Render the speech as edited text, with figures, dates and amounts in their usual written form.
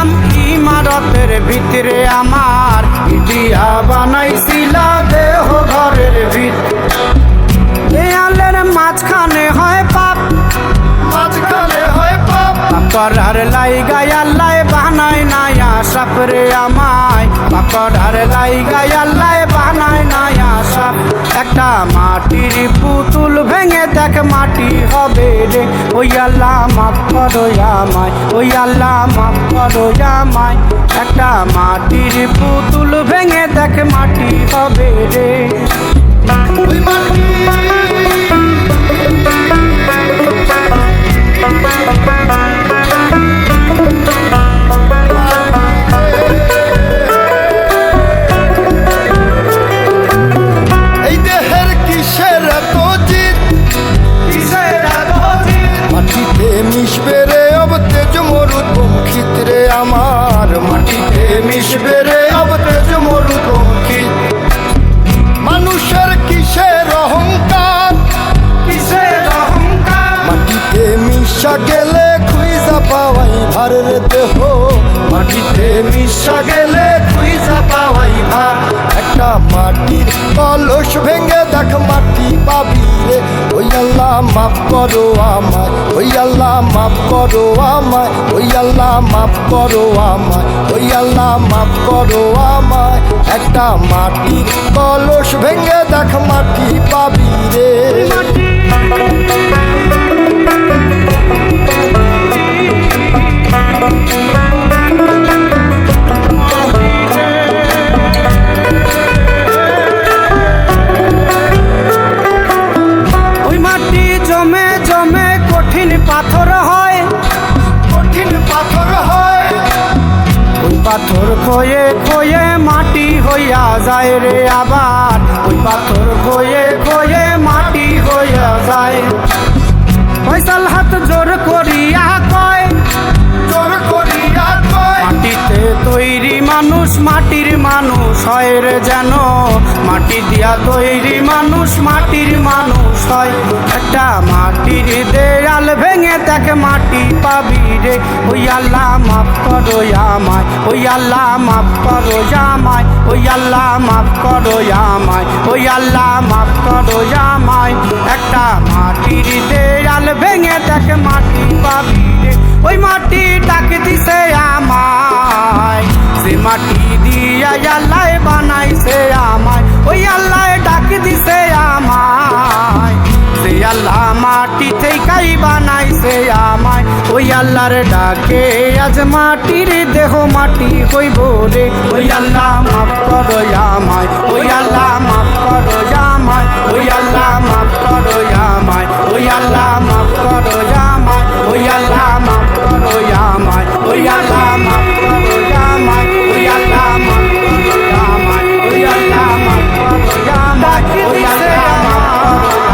বানাইছিলাম ইমারতের ভিতরে আমার, ইটিয়া বানাইছিলা দেহ ঘরের ভিত। দেয়ালের মাঝখানে হয় পাপ, মাঝখানে হয় পাপ, পাপড়ার লাইগা আল্লাহ বানায় নায়া সাপ রে আমায়, পাপড়ার লাইগা আল্লাহ বানায় নায়া সাপ। একটা মাটির পুতুল ভেঙে দেখ মাটি হবে রে, ওই আল্লাহ মাফ করো আমায়, ওই আল্লাহ মাফ করো আমায়। একটা মাটির পুতুল ভেঙে দেখ মাটি হবে রে। ওই মাটি মিশবে রে অব তেজ মরুদ বঙ্কিত রে আমার, মাটিতে মিশবে রে অব তেজ মরুদ বঙ্কিত। মানুষের কিসের অহংকার, কিসের অহংকার, মাটিতে মিশা গেলে খুঁজা পাওয়াই ভার রে দেহ, মাটিতে মিশা গেলে খুঁজা পাওয়াই ভার। একটা মাটির কলস ভেঙে দেখ মাটি পাবি রে, ওই আল্লাহ মাফ করো আমায়, ওই আল্লাহ মাফ করো আমায়, ওই আল্লাহ মাফ করো আমায়, ওই আল্লাহ মাফ করো আমায়। একটা মাটির কলস ভেঙে দেখ মাটি পাবি রে। পাথর হয়, কঠিন পাথর হয়, ওই পাথর খয়ে খয়ে মাটি হইয়া যায় রে আবার, ওই পাথর খয়ে খয়ে মাটি হইয়া যায়। ফয়সাল হাত জোর করিয়া কয়, জোর করিয়া কয়, মাটিতে তৈরি মানুষ মাটির মানুষ হয় রে যেন, মাটি দিয়া তৈরি মানুষ মাটির মানুষ হয়। একটা মাটির দেয়াল ভেঙে দেখ মাটি পাবি রে, ওই আল্লাহ মাফ করো আমায়, ওই আল্লাহ মাফ করো আমায়, ওই আল্লাহ মাফ করো আমায়, ওই আল্লাহ মাফ করো আমায়। একটা মাটির দেয়াল ভেঙে দেখ মাটি পাবি রে, ওই মাটি ডাক দিছে আমায়, সে মাটি দিয়া আল্লাহ বানাইছে আমায়, ওই আল্লাহ ডাক দিছে আমায়, সে আল্লাহ মাটি থেকেই বানাইছে আমায়। ওই আল্লাহর ডাকে আজ মাটির দেহ মাটি হইব রে, ওই আল্লাহ মাফ করো আমায়, ওই আল্লাহ মাফ করো আমায়, ওই আল্লাহ মাফ করো আমায়, ওই আল্লাহ মাফ করো আমায়, ওই আল্লাহ মাফ করো আমায়, ওই আল্লাহ মাফ করো আমায়, ওই আল্লাহ মাফ করো আমায়, ওই আল্লাহ মাফ করো আমায়, ওই আল্লাহ মাফ করো।